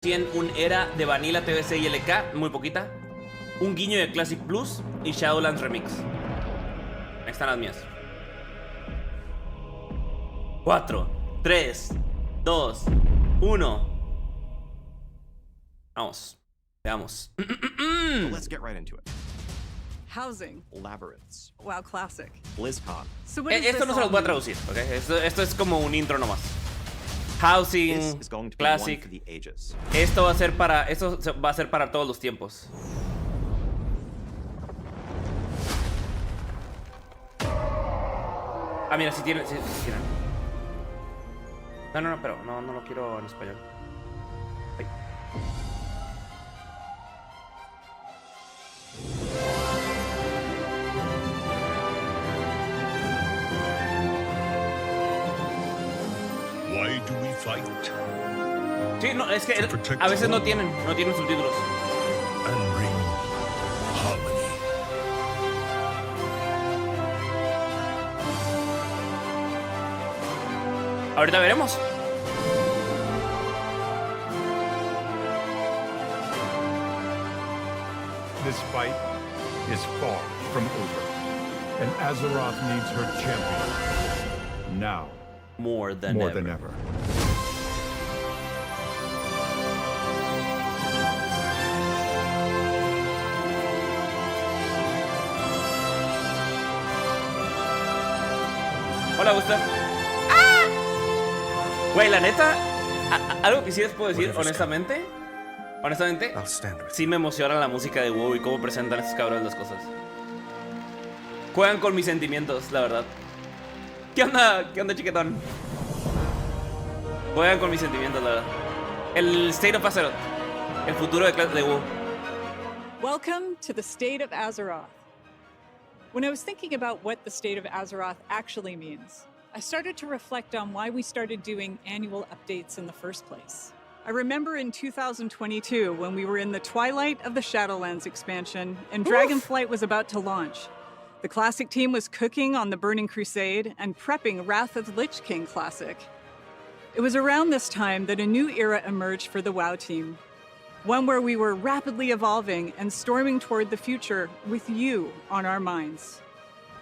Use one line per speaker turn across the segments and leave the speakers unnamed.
100 un era de Vanilla, TBC y LK, muy poquita. Un guiño de Classic Plus y Shadowlands Remix. Ahí están las mías. 4, 3, 2, 1. Vamos. Veamos.
Let's get right into it.
Housing.
Labyrinths.
WoW Classic.
BlizzCon.
So what does
Esto
this
no se los
all
voy a
mean?
traducir, ¿ok? Esto es como un intro nomás. Housing,
This is going to be
Classic.
one for the ages.
Esto va a ser para todos los tiempos. Ah, mira, si tienen. No, pero no lo quiero en español. Ay.
Why do we fight?
Sí, no, es que a veces no tienen subtítulos.
And bring harmony.
Ahorita veremos.
This fight is far from over, and Azeroth needs her champion. Now,
More than
ever.
Hola, Gustav. Güey, la neta, algo que sí les puedo decir, honestamente,
I'll stand with
sí me emociona la música de WoW y cómo presentan estos cabrones las cosas. Juegan con mis sentimientos, la verdad. ¿Qué onda, chiquetón? Juegan con mis sentimientos, la verdad. El State of Azeroth, el futuro de WoW.
Welcome to the State of Azeroth. When I was thinking about what the State of Azeroth actually means, I started to reflect on why we started doing annual updates in the first place. I remember in 2022 when we were in the twilight of the Shadowlands expansion and Dragonflight was about to launch. The Classic team was cooking on the Burning Crusade and prepping Wrath of the Lich King Classic. It was around this time that a new era emerged for the WoW team, one where we were rapidly evolving and storming toward the future with you on our minds.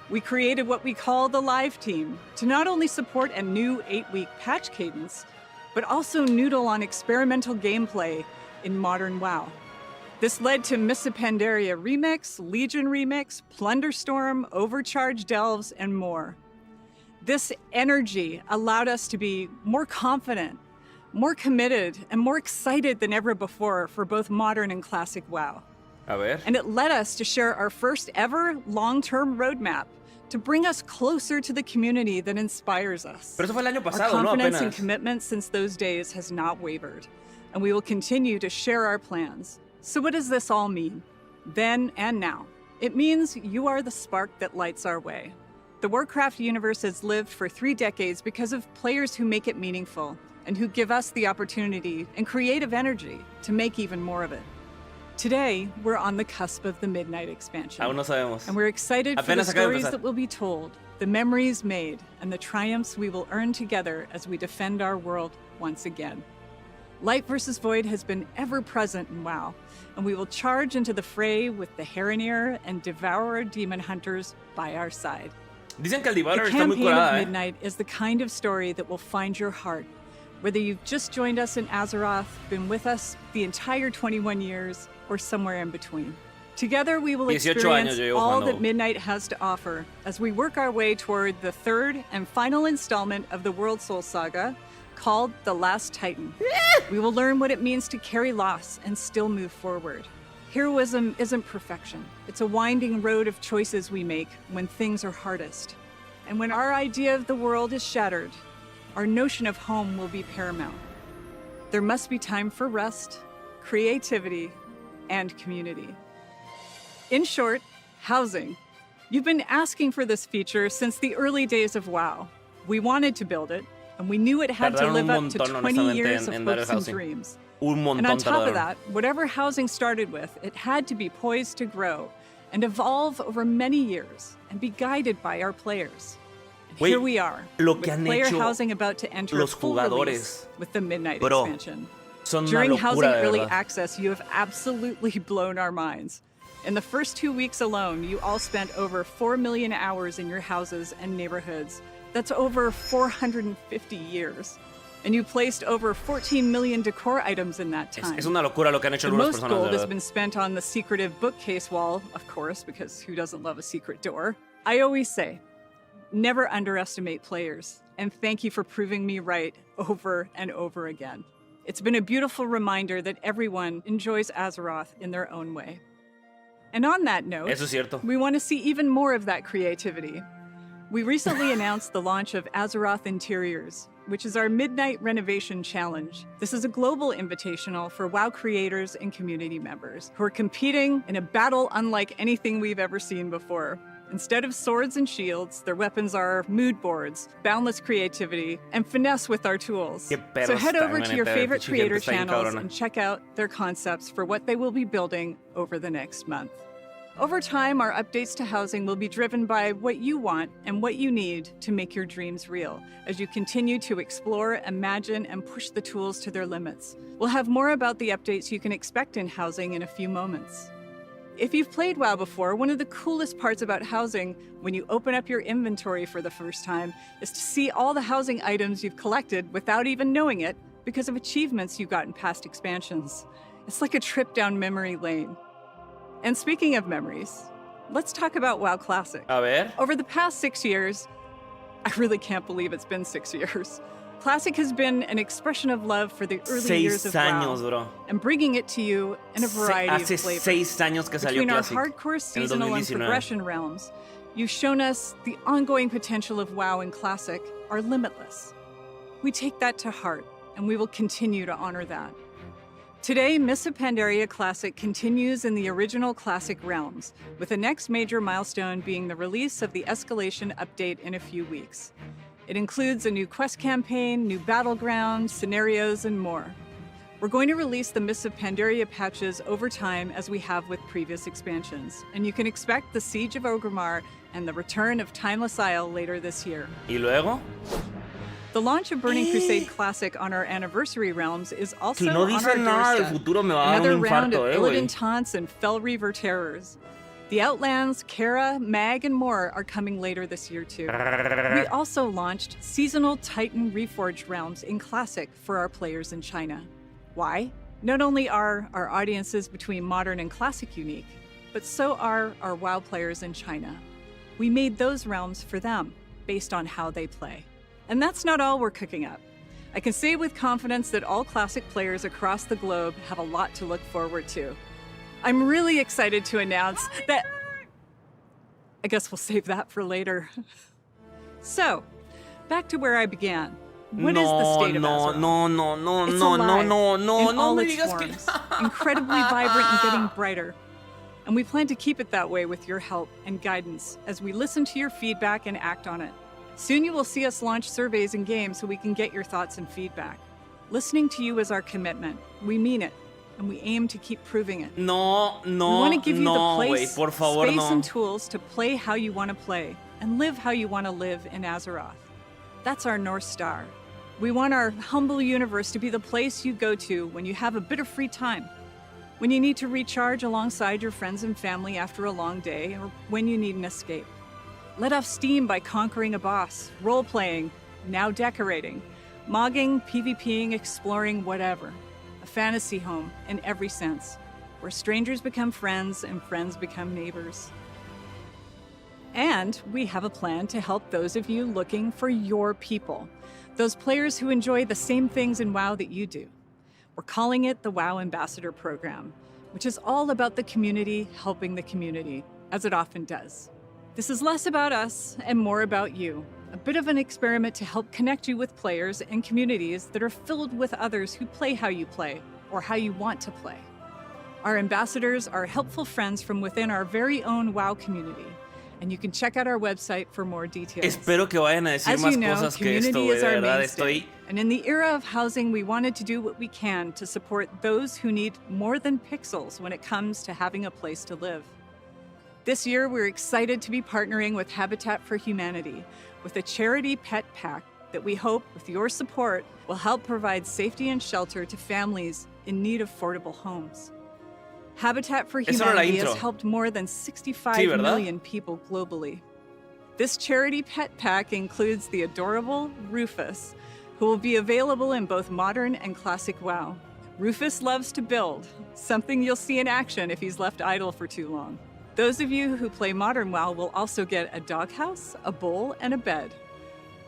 We created what we call the Live Team to not only support a new 8-week patch cadence, but also noodle on experimental gameplay in modern WoW. This led to Mists of Pandaria Remix, Legion Remix, Plunderstorm, Overcharge Delves, and more. This energy allowed us to be more confident, more committed, and more excited than ever before for both modern and classic WoW.
A ver.
And it led us to share our first ever long-term roadmap to bring us closer to the community that inspires us.
Pero eso fue el año
Our
pasado, ¿no?
confidence and
Apenas.
commitment since those days has not wavered, and we will continue to share our plans. So what does this all mean? Then and now. It means you are the spark that lights our way. The Warcraft universe has lived for 3 decades because of players who make it meaningful and who give us the opportunity and creative energy to make even more of it. Today, we're on the cusp of the Midnight expansion.
Aún no sabemos.
And we're excited for the
Apenas acaba de
stories
empezar.
that will be told, the memories made, and the triumphs we will earn together as we defend our world once again. Light versus Void has been ever present in WoW, and we will charge into the fray with the Heronir and Devourer Demon Hunters by our side.
Dicen que el
The
Devourer está muy
campaign of
curada,
Midnight is the kind of story that will find your heart. Whether you've just joined us in Azeroth, been with us the entire 21 years, or somewhere in between. Together we will
18
experience
años llevo
all
jugando.
that Midnight has to offer as we work our way toward the third and final installment of the World Soul Saga, called The Last Titan. We will learn what it means to carry loss and still move forward. Heroism isn't perfection. It's a winding road of choices we make when things are hardest. And when our idea of the world is shattered, our notion of home will be paramount. There must be time for rest, creativity, and community. In short, housing. You've been asking for this feature since the early days of WoW. We wanted to build it, and we knew it had to
Tardaron
live
un
up to
montón,
20
honestamente,
years of
en dar el
hopes and
housing.
dreams.
Un montón
And on top
tardaron.
of that, whatever housing started with, it had to be poised to grow and evolve over many years and be guided by our players. And
Güey,
here we are,
lo
with
que han
player
hecho
housing about to enter
los
full
jugadores,
release with the Midnight
bro.
expansion.
Son una
During Housing
locura, de
Early
verdad.
Access, you have absolutely blown our minds. In the first 2 weeks alone, you all spent over 4 million hours in your houses and neighborhoods. That's over 450 years. And you placed over 14 million decor items in that time.
Es una locura lo que han hecho
The
algunas
most
personas, de
gold has
verdad.
been spent on the secretive bookcase wall, of course, because who doesn't love a secret door? I always say, never underestimate players, and thank you for proving me right over and over again. It's been a beautiful reminder that everyone enjoys Azeroth in their own way. And on that note,
Eso es cierto.
we want to see even more of that creativity. We recently announced the launch of Azeroth Interiors, which is our Midnight Renovation Challenge. This is a global invitational for WoW creators and community members who are competing in a battle unlike anything we've ever seen before. Instead of swords and shields, their weapons are mood boards, boundless creativity, and finesse with our tools.
Qué perros
So head
están,
over
la
to your
neta,
favorite
pinche gente
creator
está bien
channels
cabrona.
and check out their concepts for what they will be building over the next month. Over time, our updates to housing will be driven by what you want and what you need to make your dreams real as you continue to explore, imagine, and push the tools to their limits. We'll have more about the updates you can expect in housing in a few moments. If you've played WoW before, one of the coolest parts about housing when you open up your inventory for the first time is to see all the housing items you've collected without even knowing it because of achievements you got in past expansions. It's like a trip down memory lane. And speaking of memories, let's talk about WoW Classic.
A ver.
Over the past 6 years, I really can't believe it's been 6 years. Classic has been an expression of love for the early years
6
of
años,
WoW,
bro.
and bringing it to you in a variety
Hace
of flavors.
6 años que salió
Between our
Classic.
hardcore
En el
seasonal and
2019.
progression realms, you've shown us the ongoing potential of WoW and Classic are limitless. We take that to heart, and we will continue to honor that. Today, Mists of Pandaria Classic continues in the original Classic realms, with the next major milestone being the release of the Escalation update in a few weeks. It includes a new quest campaign, new battlegrounds, scenarios, and more. We're going to release the Mists of Pandaria patches over time as we have with previous expansions, and you can expect the Siege of Orgrimmar and the return of Timeless Isle later this year.
¿Y luego?
The launch of Burning Crusade Classic on our anniversary realms is also
Si no
on our
dicen nada del
doorstep.
futuro me va a dar
Another
un
round
infarto,
of
güey.
Illidan taunts and Fell Reaver terrors. The Outlands, Kara, Mag, and more are coming later this year too. We also launched seasonal Titan Reforged realms in Classic for our players in China. Why? Not only are our audiences between Modern and Classic unique, but so are our WoW players in China. We made those realms for them, based on how they play. And that's not all we're cooking up. I can say with confidence that all Classic players across the globe have a lot to look forward to. I'm really excited to announce that... I guess we'll save that for later. So, back to where I began. What is the state of Azeroth? It's alive in all
me
its
digas
forms,
que...
incredibly vibrant and getting brighter. And we plan to keep it that way with your help and guidance as we listen to your feedback and act on it. Soon you will see us launch surveys in games so we can get your thoughts and feedback. Listening to you is our commitment. We mean it, and we aim to keep proving it.
No,
We want to give you the
güey,
place,
por favor,
space,
no.
and tools to play how you want to play and live how you want to live in Azeroth. That's our North Star. We want our humble universe to be the place you go to when you have a bit of free time, when you need to recharge alongside your friends and family after a long day, or when you need an escape. Let off steam by conquering a boss, role-playing, now decorating, mogging, PvPing, exploring, whatever. A fantasy home in every sense, where strangers become friends and friends become neighbors. And we have a plan to help those of you looking for your people, those players who enjoy the same things in WoW that you do. We're calling it the WoW Ambassador Program, which is all about the community helping the community, as it often does. This is less about us and more about you, a bit of an experiment to help connect you with players and communities that are filled with others who play how you play or how you want to play. Our ambassadors are helpful friends from within our very own WoW community, and you can check out our website for more details.
Espero que vayan a decir
As
más
you know,
cosas que esto,
community
güey.
is
De
our
verdad,
mainstay.
estoy...
And in the era of housing, we wanted to do what we can to support those who need more than pixels when it comes to having a place to live. This year, we're excited to be partnering with Habitat for Humanity with a charity pet pack that we hope, with your support, will help provide safety and shelter to families in need of affordable homes. Habitat for
Eso era la
Humanity
intro.
has helped more than 65
Sí, ¿verdad?
million people globally. This charity pet pack includes the adorable Rufus, who will be available in both modern and classic WoW. Rufus loves to build, something you'll see in action if he's left idle for too long. Those of you who play modern WoW will also get a doghouse, a bowl, and a bed.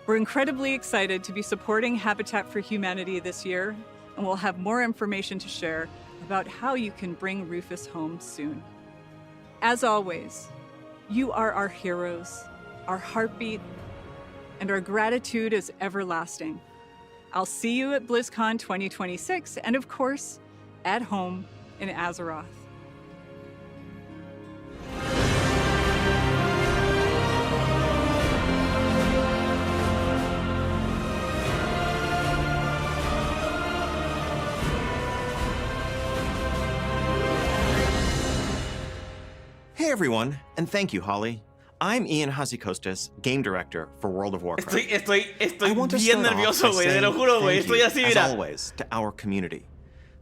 We're incredibly excited to be supporting Habitat for Humanity this year, and we'll have more information to share about how you can bring Rufus home soon. As always, you are our heroes, our heartbeat, and our gratitude is everlasting. I'll see you at BlizzCon 2026, and of course, at home in Azeroth.
Hey everyone, and thank you, Holly. I'm Ian Hazikostas, Game Director for World of Warcraft.
Estoy
I want to
bien
start off
nervioso,
by
güey. Te
saying
lo juro, güey.
thank
Estoy
you,
así,
as
mira.
always, to our community,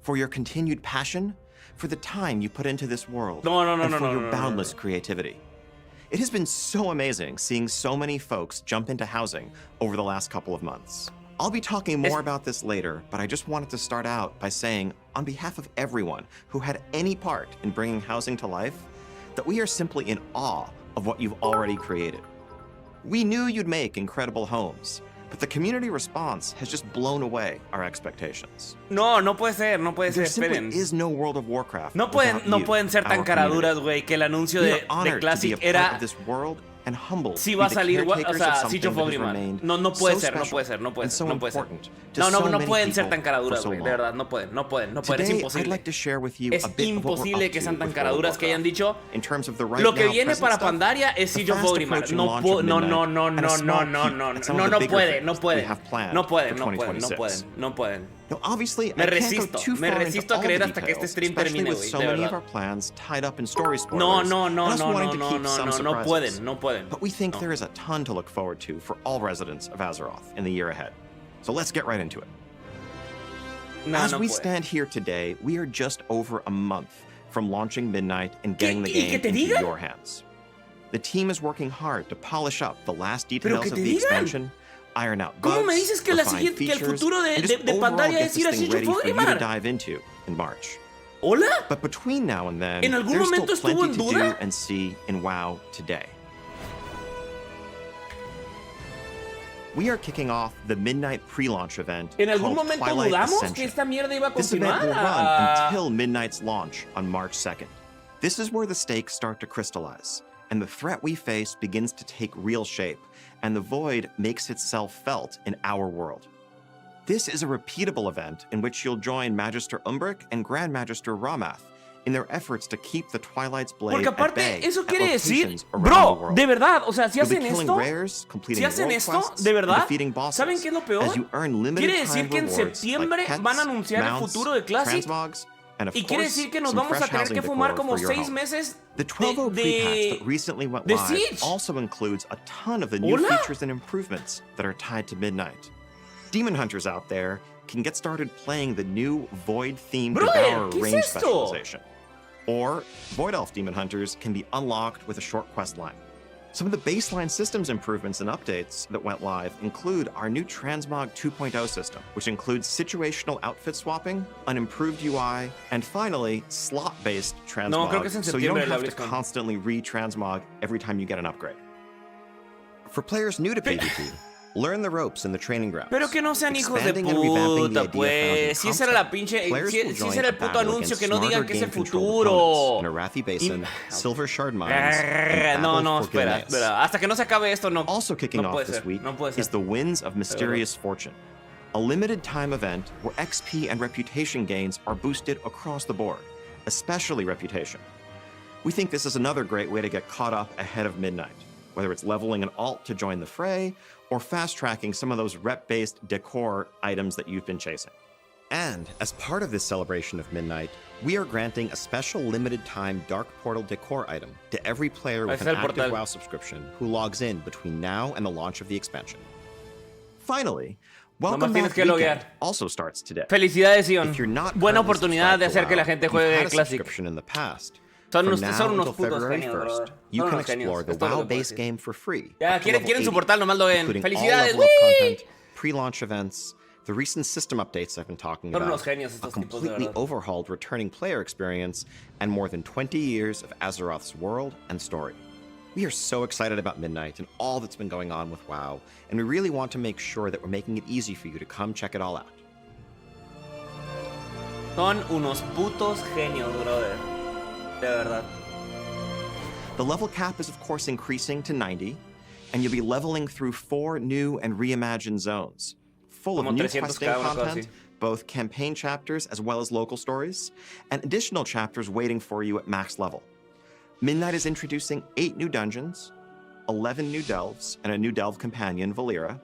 for your continued passion, for the time you put into this world, and for your boundless creativity. It has been so amazing seeing so many folks jump into housing over the last couple of months. I'll be talking more about this later, but I just wanted to start out by saying, on behalf of everyone who had any part in bringing housing to life, that we are simply in awe of what you've already created. We knew you'd make incredible homes, but the community response has just blown away our expectations.
No, no puede ser, no puede ser,
There simply
esperen.
is no World of Warcraft
No
without
pueden, no
you,
pueden ser tan
our community.
caraduras, güey, que el anuncio
We
de
are honored
Classic
to be a part
era...
of this world and humbled
Sí
to
va a
be the
salir, o
caretakers
sea,
of
sí
something
yo
that has
Fogriman.
remained
No, no puede
so
ser, no
special
puede ser, no puede
and
ser,
so
no puede ser.
important to
No, no,
so
no
many
pueden ser
people
tan caraduras,
for so
güey, de
long.
verdad, no pueden, no pueden, no pueden, es
Today, I'd
imposible.
like to share with you
Es
a bit of what we're
imposible
up
que
to
sean tan
with World of
caraduras que hayan
Warcraft.
dicho
In terms of the right
lo que
now
viene
present
para
stuff,
Pandaria es
the
Sillo
fast
Fogriman.
approaching
No,
launch of
no,
Midnight,
no, no,
and a
no,
small
no,
peek
no,
at some
no,
of the
no
bigger
pueden,
things
no
that we
pueden,
have planned
no pueden,
for
no pueden, no
2026.
pueden, no pueden.
Now, obviously,
Me
I can't
resisto,
go too
me
far
resisto
into
a
all
creer
the
hasta que
details,
este stream
especially
termine,
with
güey,
so
de
many of
verdad.
our plans tied up in story spoilers.
No, no, no,
and us
no,
wanting
no,
to
no,
keep
no,
some
no, no
surprises.
pueden, no pueden.
But we think
No.
there is a ton to look forward to for all residents of Azeroth in the year ahead. So let's get right into it.
No,
As
no
we
pueden.
stand here today, we are just over a month from launching Midnight and getting the
¿Y que
game
te
into
digan?
your hands. The team is working hard to polish up the last
Pero
details
que
of
te
the
digan.
expansion, iron out bugs,
¿Cómo me dices que la
refine
siguiente, que el
features,
futuro
and just
de
overall
Pandaria
get
es
this
ir a
thing
Sillo
ready for you to
Fogriman?
dive into in March.
¿Hola?
But between now and then,
¿En algún
there's
momento
still
estuvo
plenty
en
to
duda?
do and see in WoW today. We are kicking off the Midnight pre-launch event
¿En algún
called
momento
Twilight
dudamos que
Ascension.
esta mierda iba a
This event
continuar?
will run
Ah,
until Midnight's launch on March 2nd. This is where the stakes start to crystallize, and the threat we face begins to take real shape, and the void makes itself felt in our world. This is a repeatable event in which you'll join Magister Umbric and Grand Magister Ramath in their efforts to keep the Twilight's blade
Porque
at
aparte,
bay
eso
at
quiere decir,
locations around the
bro,
world.
de verdad, o sea, si
You'll be
hacen
killing
esto,
rares, completing
si hacen
world
esto,
quests,
de
and
verdad,
defeating bosses,
¿saben qué es lo peor?
as you earn limited
Quiere decir
time
que en
rewards
septiembre
like pets,
van a anunciar el
mounts,
futuro de Classic,
transmogs, and of
y quiere
course,
decir que nos
some
vamos a
fresh
tener
housing
que fumar
decor
como
for your
6
home.
meses
The 12.0 pre-patch that recently went
de
live
Siege.
also includes a ton of the new
Hola?
features and improvements that are tied to Midnight. Demon hunters out there can get started playing the new Void-themed
Brother,
Devourer
¿qué es
range
esto?
specialization. Or Void Elf demon hunters can be unlocked with a short quest line. Some of the baseline systems improvements and updates that went live include our new Transmog 2.0 system, which includes situational outfit swapping, an improved UI, and finally, slot-based transmog,
creo que es en
so you don't
septiembre la
have to
BlizzCon.
constantly re-transmog every time you get an upgrade. For players new to PvP, learn the ropes in the training grounds.
Pero que no sean hijos de
Expanding and revamping the
puta,
idea found in
pues. Si esa era la
Comstock,
pinche.
players will
Si
join
ese era
a
el puto
battle
anuncio,
against
que no digan
smarter
que es el
game-controlled opponents
futuro.
in Arathi Basin, Silver Shard Mines,
No,
and
no,
Battle for
espera,
Gilneas.
espera. Hasta que no se acabe esto, no.
Also kicking
no
off
puede
this
ser,
week
no puede ser.
is the Winds of Mysterious Fortune, a limited time event where XP and reputation gains are boosted across the board, especially reputation. We think this is another great way to get caught up ahead of Midnight, whether it's leveling an alt to join the fray or fast-tracking some of those rep-based decor items that you've been chasing. And as part of this celebration of Midnight, we are granting a special limited-time Dark Portal decor item to every player with
Ahí
an
está el
active
portal.
WoW subscription who logs in between now and the launch of the expansion. finally, welcome
tienes
back
que
weekend
loguear.
also starts today.
Felicidades, Ion.
If you're not
Buena
currently
oportunidad de
subscribed to
hacer que la
WoW,
gente
you've
juegue
had a
Classic.
subscription in the past.
Son
From
unos,
now
son unos
until
putos
February
genios,
1st,
brother.
you
Son
can
unos genios.
explore the
Es todo lo
WoW
que puedo
base
decir.
game for free.
Ya,
up to level
quieren
80,
su portal, nomás lo ven.
including all
Felicidades,
level up
¡Wii!
content, pre-launch events, the recent system updates I've been talking
Son
about,
unos genios
a
estos tipos, de
completely
verdad.
overhauled returning player experience, and more than 20 years of Azeroth's world and story. We are so excited about Midnight and all that's been going on with WoW, and we really want to make sure that we're making it easy for you to come check it all out.
Son unos putos genios, brother. De verdad.
The level cap is of course increasing to 90, and you'll be leveling through 4 new and reimagined zones, full of
Como
new
300
questing
cada una,
content,
casi.
both campaign chapters as well as local stories, and additional chapters waiting for you at max level. Midnight is introducing 8 new dungeons, 11 new delves, and a new delve companion, Valera,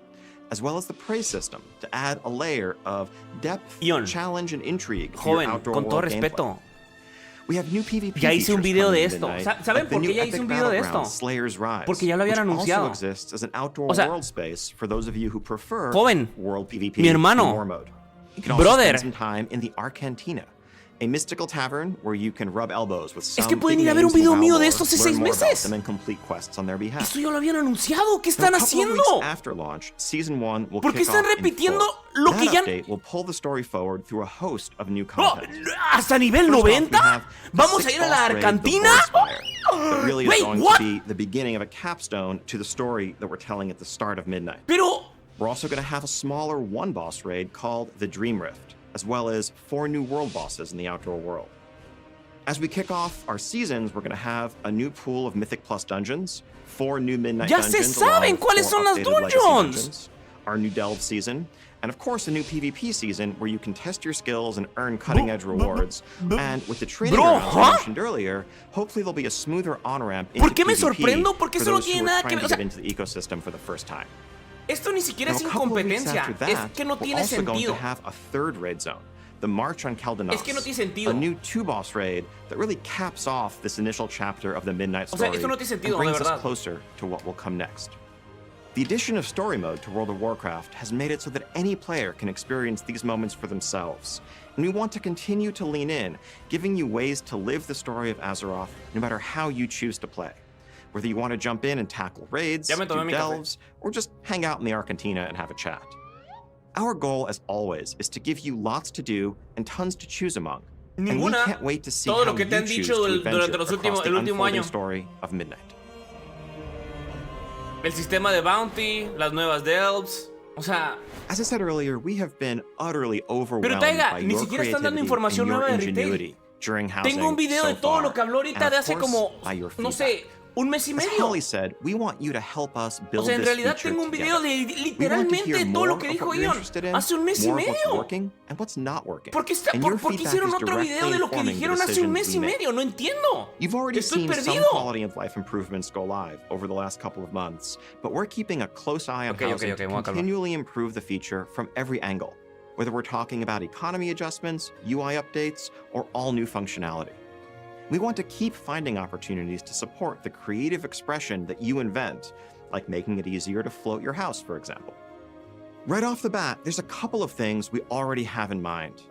as well as the praise system to add a layer of depth,
Ion,
challenge, and intrigue to your
joven,
outdoor
con todo
world gameplay.
respeto.
We have new PvP
Ya hice un
features
video
coming
de
in
esto.
Midnight,
¿Saben
like the
por qué
new
ya hice
epic
un video de
battleground,
esto?
Slayer's Rise,
Porque ya lo habían
which
anunciado.
also exists as an outdoor
O sea,
world space for those of you who prefer
joven,
world PvP
mi hermano,
in war mode. You can also
brother,
spend some time in the Arcantina, a mystical tavern where you can rub elbows with some
es que pueden
big
ir a ver un
names
video
from
mío
WoW
de
lore,
esto hace
learn
6
more about
meses.
them and complete quests on their behalf.
Esto ya lo habían anunciado. ¿Qué
Now,
están
a couple of weeks
haciendo?
after launch, Season 1 will
¿Por qué
kick
están
off in
repitiendo
full.
lo que
That
ya-
update will pull the story forward through a host of new
Oh,
content.
¿hasta nivel
First off, we
90?
have the
¿Vamos a
sixth
ir a la
boss raid, the
Arcantina?
Bloodspire, that really is
Wait,
going
what?
to be the beginning of a capstone to the story that we're telling at the start of Midnight.
Pero,
We're also going to have a smaller one-boss raid called the Dream Rift, as well as 4 new world bosses in the outdoor world. As we kick off our seasons, we're going to have a new pool of Mythic Plus dungeons, 4 new Midnight
Ya se
dungeons, along
saben
with
cuáles
4
son las
updated Legacy
dungeons.
dungeons, our new Delve season, and of course a new PvP season where you can test your skills and earn cutting-edge rewards. And with the training
Bro,
grounds I
huh?
mentioned earlier, hopefully there'll be a smoother on-ramp into
¿Por qué me
PvP
sorprendo? Porque
for
eso no
those who
tiene
are
nada que
trying
ver,
to
o
get into the ecosystem for the first time.
esto ni siquiera
Now,
es
a couple of weeks
incompetencia.
after
Es
that,
que no
we're
tiene
also going to
sentido.
have a third raid zone, the March on Caldenos.
Es que no tiene sentido.
A new 2-boss raid that really caps off this initial chapter of the Midnight
O sea,
story
esto no tiene sentido,
and brings
de
us
verdad.
closer to what will come next. The addition of story mode to World of Warcraft has made it so that any player can experience these moments for themselves. And we want to continue to lean in, giving you ways to live the story of Azeroth no matter how you choose to play. Whether you want to jump in and tackle raids,
Ya me tomé
do
mi café.
delves, or just hang out in the Arcantina and have a chat. Our goal, as always, is to give you lots to do and tons to choose among. And we
Ninguna.
can't wait to see
Todo lo
how
que
you
te han
choose
dicho
to
durante
adventure
los
across the
el último
unfolding
año.
story of Midnight.
El sistema de bounty, las nuevas delves. O sea,
As I said earlier, we have been utterly overwhelmed
Taiga,
by
ni
your
siquiera están dando
creativity
información
and your
nueva de retail.
ingenuity during housing
tengo un video
so
de todo
far.
lo que habló ahorita
And
de
of
hace
course,
como,
by your
no
feedback.
sé, un mes y
As
medio.
Holly said, we want you to help us
O
build
sea, en
this
realidad
feature
tengo un video
together.
de
We want to
literalmente
hear
todo lo
more
que
of
dijo
what you're
Ion
interested in,
hace un mes y
more of what's
medio.
working and what's not working.
¿Por qué,
And your
por qué
feedback
hicieron
is
otro video
directly
de lo que
informing the
dijeron hace un
decisions
mes y
we make.
medio? No entiendo.
You've already
Estoy
seen some
perdido.
quality of life improvements go live over the last couple of months, but we're keeping a close eye on
Okay,
housing
me
to
voy a calmar.
continually improve the feature from every angle, whether we're talking about economy adjustments, UI updates, or all new functionality. We want to keep finding opportunities to support the creative expression that you invent, like making it easier to float your house, for example. Right off the bat, there's a couple of things we already have in mind.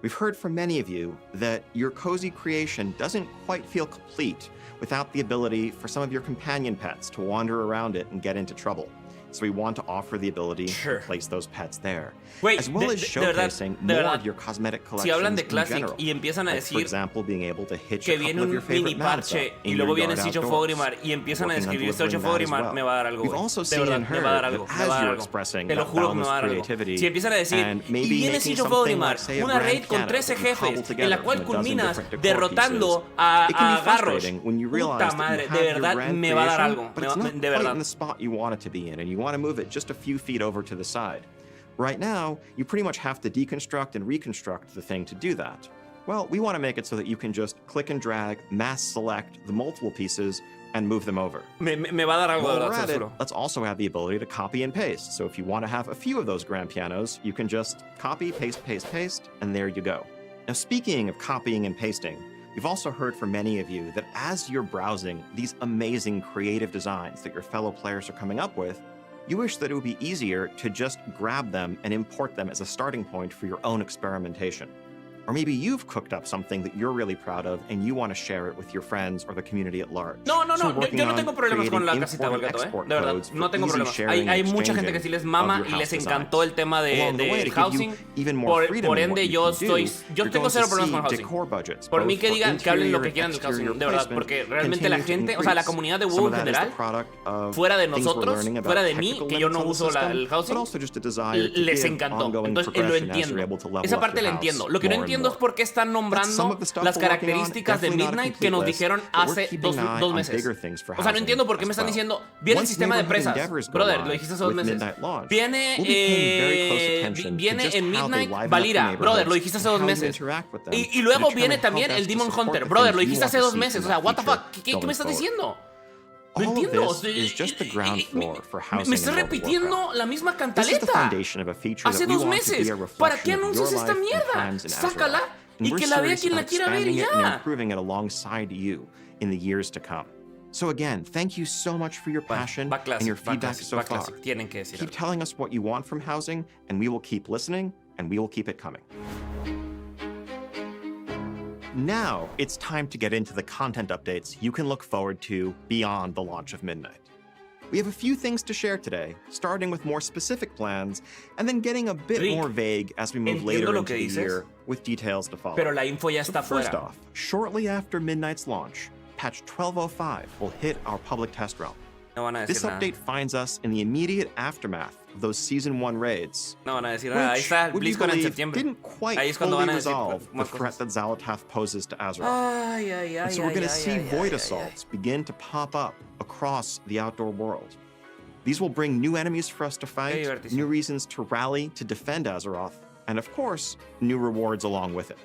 We've heard from many of you that your cozy creation doesn't quite feel complete without the ability for some of your companion pets to wander around it and get into trouble. So we want to offer the ability
Sure.
to place those pets there,
Wait,
as well as
de verdad,
showcasing
de
more
verdad.
of your cosmetic
Si
collections
hablan de
in
Classic
general.
y empiezan a
Like, for
decir
example, being able to hitch
que
a
viene
couple of
un
your favorite
mini
mounts
parche
up
y
in
luego
your
viene
yard
Siege of
outdoors,
Ogrimmar y empiezan a
working on
escribir Siege
delivering
of
that as
Ogrimmar,
well.
me va a dar algo,
We've
güey.
also
De
seen
verdad,
and
me
heard
va a dar
that
algo, me
as
va a dar
you're
algo.
expressing
Te lo
that
juro que me
boundless
va a dar algo.
creativity
Si empiezan a decir,
and
y
maybe
viene
making
Siege of
something
Ogrimmar,
like, say, a
una
grand
raid con
piano
13
that you cobble
jefes, en
together
la cual
from a dozen
culminas
different decor
derrotando
pieces,
a
it can be
Garrosh.
frustrating when you realize
Puta
that
madre,
you
de
have your
verdad
grand
me va a dar
creation,
algo,
but it's not
de
quite
verdad.
in the spot you want it to be in, and you want to move it just a few feet over to the side. Right now, you pretty much have to deconstruct and reconstruct the thing to do that. Well, we want to make it so that you can just click and drag, mass select the multiple pieces, and move them over.
Me va a dar algo, de
While
verdad,
we're
se
at
lo
it,
juro.
let's also have the ability to copy and paste. So if you want to have a few of those grand pianos, you can just copy, paste, paste, paste, and there you go. Now, speaking of copying and pasting, we've also heard from many of you that as you're browsing these amazing creative designs that your fellow players are coming up with, You wish that it would be easier to just grab them and import them as a starting point for your own experimentation. Or maybe you've cooked up something that you're really proud of and you want to share it with your friends or the community at large.
No,
So
yo
working
no
on
tengo problemas con la
creating
casita del
import and
gato,
export
de verdad,
codes
no
for
tengo
easy
problemas.
sharing
Hay
and
mucha gente que sí les mama
exchanging
y les
of your house
encantó el tema
Along the way, to
de
give you
housing.
even more freedom
Por
in what
ende,
you
yo
can do,
tengo
you're
cero
going to
problemas
see
con housing.
decor budgets,
Por mí
both
que
for
digan, que hablen lo que
interior
quieran del
and
housing,
exterior
de verdad,
placement,
porque realmente la
continue to
gente, o sea, la
increase.
comunidad de
Some
WoW
of
en
that is the
general,
product of
fuera de
things we're
nosotros,
learning about
fuera de mí,
technical
que yo no
limits on
uso
the system,
el housing,
but also just a desire to
les
give
encantó.
ongoing
Entonces, lo
progression as you're
entiendo.
able to level
Esa
up
parte
your
la
house
entiendo. Lo que no
more and
entiendo es
more.
por qué están
Some
nombrando
of the stuff
las
we're working on,
características de
definitely not a
Midnight que nos
complete list,
dijeron
but we're
hace
keeping an eye
dos
on
meses.
bigger things for
O sea, no
housing
entiendo por qué me
as
están
well.
diciendo, viene el
Once
sistema de
neighborhood
presas.
endeavors go
Brother,
live
lo dijiste hace 2
with
meses.
Midnight launch,
Viene,
we'll be paying very close attention to
viene
just
en
how they
Midnight
liven up
Valira.
the
Brother, lo
neighborhoods
dijiste hace
and
2
how you
meses.
interact with them
Y
to
luego
determine
viene
how
también
best
el
to
Demon
support
Hunter.
the
Brother,
things
lo
you
dijiste
want
hace
to
2
see
meses.
from
O sea,
that
what the
feature
fuck? ¿Qué me
going
estás
forward.
diciendo? No
All of
entiendo.
this is just the ground floor for housing
Me estás
in World of
repitiendo
Warcraft.
la misma
This is the
cantaleta.
foundation of a feature
Hace
that we
2
want to be
meses.
a
¿Para qué
reflection of
anuncias
your
esta
life and
mierda?
times in
Sácala
Azeroth.
y
And we're
que la vea
serious
quien la
about
quiera ver y
expanding it and
ya.
improving it alongside you in the years to come. So again, thank you so much for your passion and your feedback so far.
Tienen que decir
Keep
algo.
telling us what you want from housing, and we will keep listening, and we will keep it coming. Now, it's time to get into the content updates you can look forward to beyond the launch of Midnight. We have a few things to share today, starting with more specific plans, and then getting a bit
Rick,
more vague as we move
entiendo
later
lo
into
que
the
dices,
year with details to follow.
Pero la info ya
So
está
first
fuera.
off, shortly after Midnight's launch, patch 1205 will hit our public test realm.
No van a
This
decir nada.
update finds us in the immediate aftermath of those Season 1 raids,
No van a decir nada. Ahí
which
está
would you
BlizzCon en
believe
septiembre.
didn't quite
Ahí es cuando
fully
van a decir
resolve the
más
threat
cosas.
that Xal'atath poses to Azeroth.
Ay, ay, ay,
And so we're
ay,
going to
ay,
see
ay,
void
ay, ay,
assaults begin to pop up across the outdoor world. These will bring new enemies for us to fight,
divertísimo.
new reasons to rally to defend Azeroth, and of course, new rewards along with it.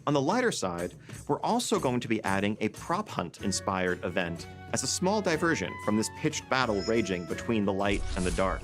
On the lighter side, we're also going to be adding a prop hunt-inspired event as a small diversion from this pitched battle raging between the light and the dark.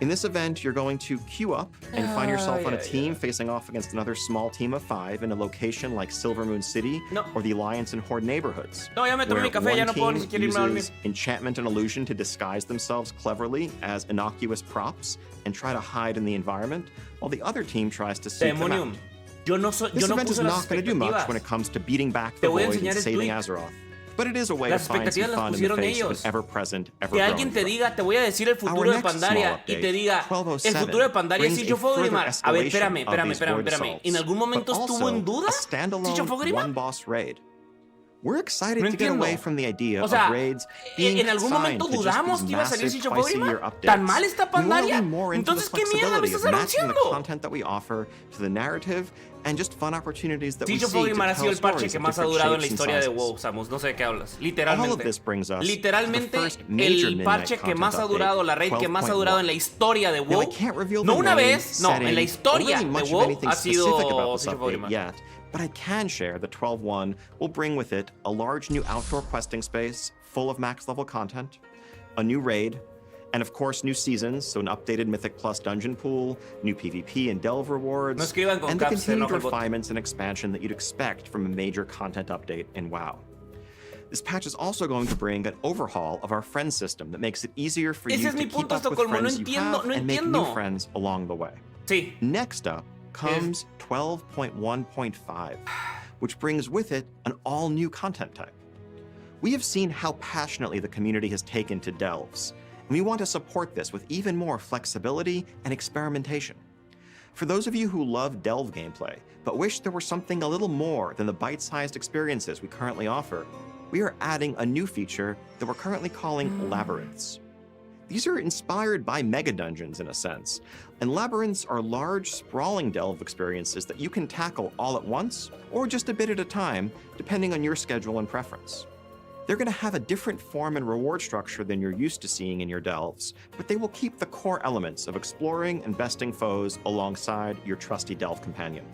In this event, you're going to queue up and find yourself on a team facing off against another small team of 5 in a location like Silvermoon City
No.
or the Alliance and Horde neighborhoods.
No, ya me tomé
where
mi café, ya
one
no puedo ni
team
siquiera irme a dormir.
uses enchantment and illusion to disguise themselves cleverly as innocuous props and try to hide in the environment, while the other team tries to seek them
Demonium.
out.
Yo
This
no
event is
puse las
not going to do much
expectativas.
when it comes to beating back
Te
the
voy a
void
enseñar
and
el
saving
tweet.
Azeroth, but it is a way
Las
to find some
expectativas las
fun in the
pusieron
face of
ellos.
an ever-present,
Que
ever-growing
alguien te
threat.
diga, te voy a decir el futuro
Our
de
next
Pandaria
small
y te
update,
diga, el
1207,
futuro de Pandaria es
brings
Siege
a
of
further
Ogrimmar. A ver,
escalation of these void
espérame. ¿En
assaults,
algún momento
but
estuvo en
also
duda
a
Siege of
standalone
Ogrimmar?
one-boss raid. We're excited
No
to get
entiendo.
away from the idea
O sea,
of raids being
¿en algún
consigned
momento
to just
dudamos
these
que iba a salir
massive
Siege of
twice-a-year
Ogrimmar?
updates.
¿Tan mal está
We wanna
Pandaria?
lean more into the
Entonces, ¿qué mierda me
flexibility
estás
of matching the
anunciando?
content that we offer to the narrative and just fun opportunities that we
Siege of
see to
Ogrimmar ha sido
tell
el parche
stories
que
of
más ha
different
durado en la
shapes and
historia de
sizes.
WoW, Samus. No sé de qué hablas.
All of
Literalmente.
this brings us to the
Literalmente,
first major
el
Midnight
parche que
content
más ha
update,
durado, la raid que más ha durado en la
12.1.
historia de
Now,
WoW.
I can't reveal
No
the
una
name,
vez, no, en la
setting, or
historia
really
de
much of
WoW
anything
ha sido
specific about this
Siege of
update
Ogrimmar.
yet, but I can share that 12.1 will bring with it a large new outdoor questing space full of max level content, a new raid, and of course new seasons, so an updated Mythic Plus dungeon pool, new PvP and delve rewards,
No escriban con
and the
caps, se
continued
enoja el bot.
refinements and expansion that you'd expect from a major content update in WoW. This patch is also going to bring an overhaul of our friend system that makes it easier for
Ese
you
es
to
mi
keep
punto,
up with
Estocolmo. No
friends you
entiendo,
have
no
and make new
entiendo.
friends along the way.
Sí.
Next up comes 12.1.5, which brings with it an all-new content type. We have seen how passionately the community has taken to delves, and we want to support this with even more flexibility and experimentation. For those of you who love delve gameplay, but wish there were something a little more than the bite-sized experiences we currently offer, we are adding a new feature that we're currently calling labyrinths. These are inspired by mega dungeons in a sense, and labyrinths are large, sprawling delve experiences that you can tackle all at once or just a bit at a time, depending on your schedule and preference. They're going to have a different form and reward structure than you're used to seeing in your delves, but they will keep the core elements of exploring and besting foes alongside your trusty delve companion.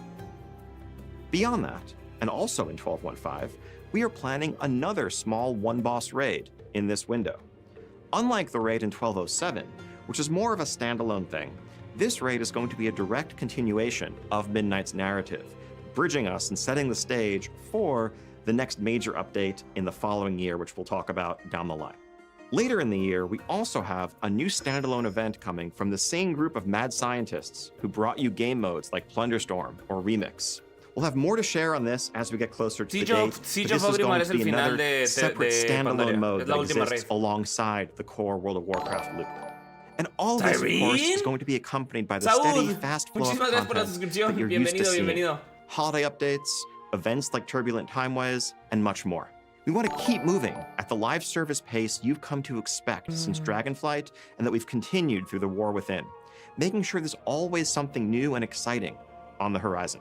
Beyond that, and also in 12.1.5, we are planning another small one-boss raid in this window. Unlike the raid in 12.07, which is more of a standalone thing, this raid is going to be a direct continuation of Midnight's narrative, bridging us and setting the stage for the next major update in the following year, which we'll talk about down the line. Later in the year, we also have a new standalone event coming from the same group of mad scientists who brought you game modes like Plunderstorm or Remix. We'll have more to share on this as we get closer to the date, but
Siege
this
of
is going
Orgrimmar
to be another separate standalone mode
Es la
that
última
exists
raid.
alongside the core World of Warcraft loop. And all of this, of course, is going to be accompanied by the steady,
Saúd,
fast flow of
muchísimas gracias por la
content
suscripción.
that you're used to
Bienvenido,
seeing.
bienvenido.
Holiday updates, events like Turbulent Timeways, and much more. We want to keep moving at the live service pace you've come to expect since Dragonflight and that we've continued through the War Within, making sure there's always something new and exciting on the horizon.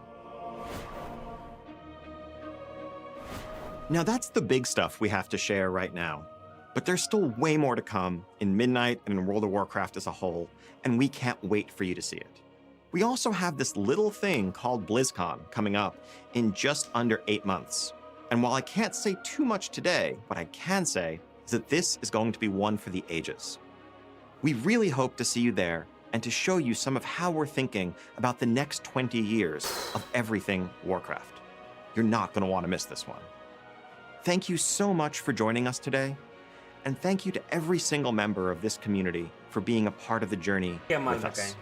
Now that's the big stuff we have to share right now, but there's still way more to come in Midnight and in World of Warcraft as a whole, and we can't wait for you to see it. We also have this little thing called BlizzCon coming up in just under 8 months. And while I can't say too much today, what I can say is that this is going to be one for the ages. We really hope to see you there and to show you some of how we're thinking about the next 20 years of everything Warcraft. You're not going to want to miss this one. Thank you so much for joining us today, and thank you to every single member of this community for being a part of the journey with us.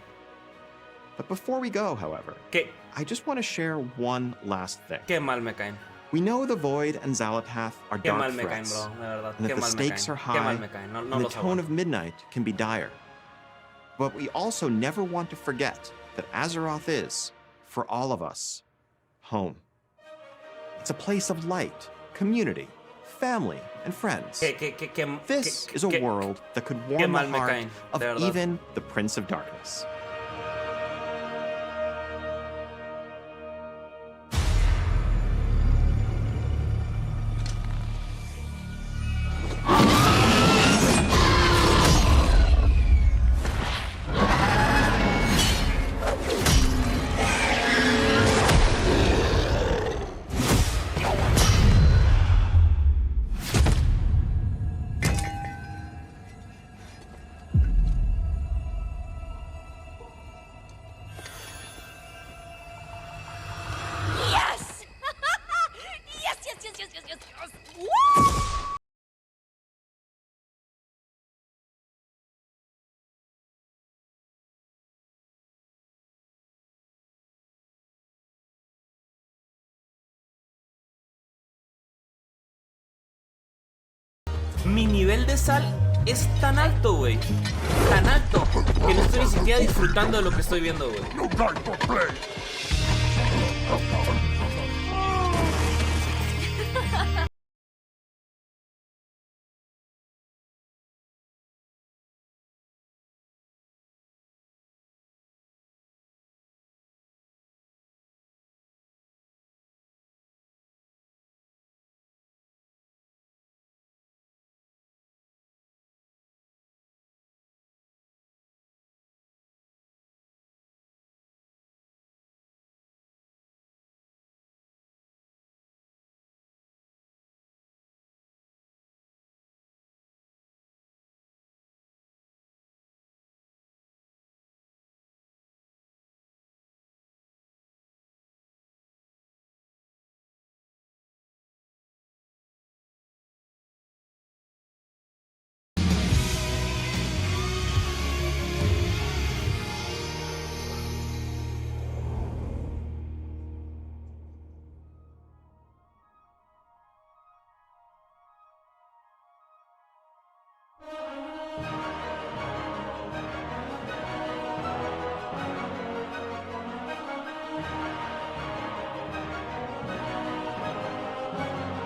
But before we go, however, I just want to share one last thing.
Qué mal me caen.
We know the Void and Xalatath are
Qué
dark
mal me caen,
threats,
bro. De verdad.
and that
Qué
the
mal me
stakes
caen.
are
Qué
high,
mal me caen. No
and the
los
tone
aguanto.
of Midnight can be dire. But we also never want to forget that Azeroth is, for all of us, home. It's a place of light, community, family, and friends. This is a world that could warm the
mal me
heart
caen,
of
de verdad.
even the Prince of Darkness.
Yes! yes! Woo!
Mi nivel de sal es tan alto, güey. Tan alto que no estoy ni siquiera disfrutando de lo que estoy viendo, güey.
No time for play.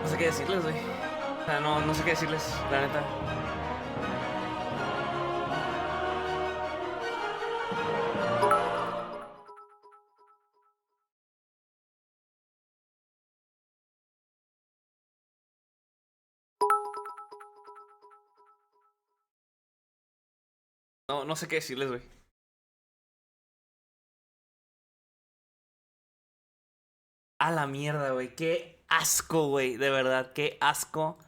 No sé qué decirles, güey. O sea, no sé qué decirles, la neta. No sé qué decirles, güey. A la mierda, güey. Qué asco, güey. De verdad, qué asco.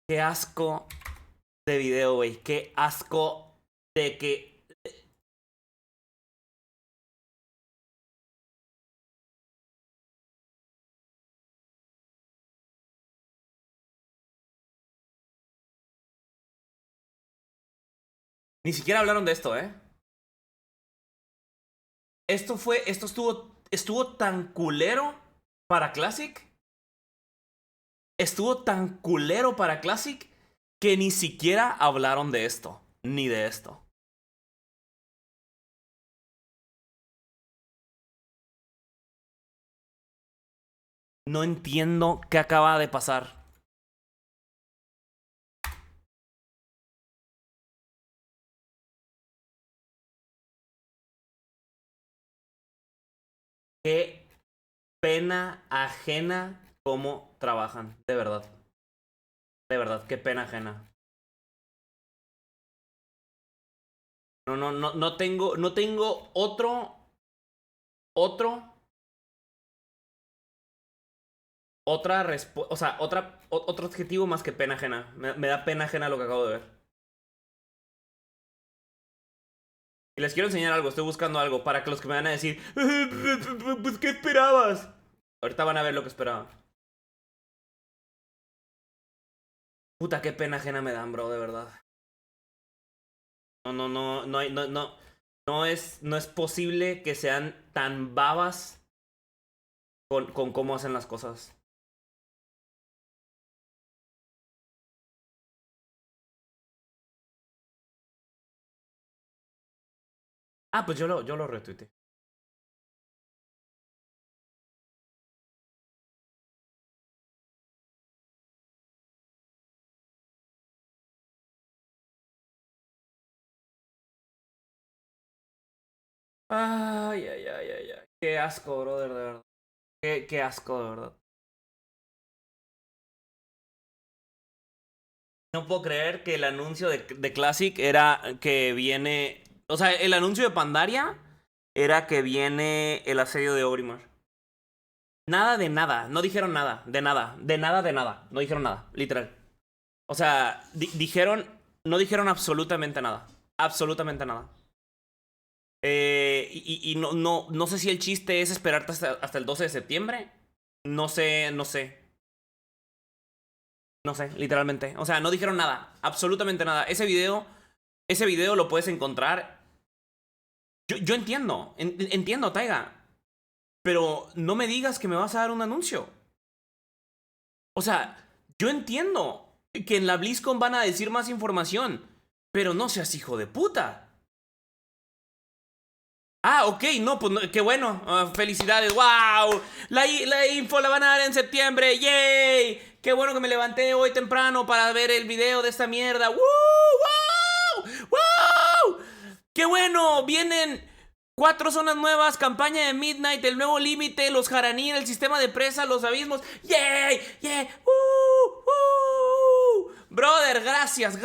Qué asco de video, güey. Qué asco de que... Ni siquiera hablaron de esto, ¿eh? Esto estuvo tan culero para Classic. Estuvo tan culero para Classic que ni siquiera hablaron de esto. Ni de esto. No entiendo qué acaba de pasar. Qué pena ajena cómo trabajan. De verdad. De verdad, qué pena ajena. No tengo otro adjetivo más que pena ajena. Me da pena ajena lo que acabo de ver. Y les quiero enseñar algo, estoy buscando algo para que los que me van a decir, pues ¿qué esperabas? Ahorita van a ver lo que esperaba. Puta, qué pena ajena me dan, bro, de verdad. No es posible que sean tan babas con cómo hacen las cosas. Ah, pues yo lo retuiteé. Ay. Qué asco, brother, de verdad. Qué asco, de verdad. No puedo creer que el anuncio de Classic era que viene... O sea, el anuncio de Pandaria era que viene el asedio de Orgrimmar. Nada de nada. No dijeron nada. De nada. No dijeron nada. Literal. O sea, no dijeron absolutamente nada. Absolutamente nada. Y no sé si el chiste es esperarte hasta el 12 de septiembre. No sé, literalmente. O sea, no dijeron nada. Absolutamente nada. Ese video lo puedes encontrar. Yo entiendo. Entiendo, Taiga. Pero no me digas que me vas a dar un anuncio. O sea, yo entiendo que en la BlizzCon van a decir más información. Pero no seas hijo de puta. Ah, ok, no, pues qué bueno. Felicidades, wow. La info la van a dar en septiembre. ¡Yay! Qué bueno que me levanté hoy temprano para ver el video de esta mierda. ¡Woo! ¡Wow! ¡Wow! ¡Qué bueno! Vienen 4 zonas nuevas, campaña de Midnight, el nuevo límite, los Haranir, el sistema de presa, los abismos. ¡Yay! ¡Yay! Brother, gracias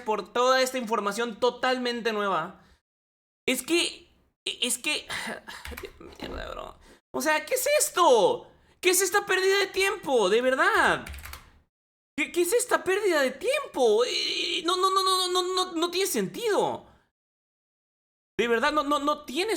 por toda esta información totalmente nueva. Es que... Mierda, bro. O sea, ¿qué es esto? ¿Qué es esta pérdida de tiempo? De verdad. ¿Qué es esta pérdida de tiempo? No tiene sentido. De verdad, no tiene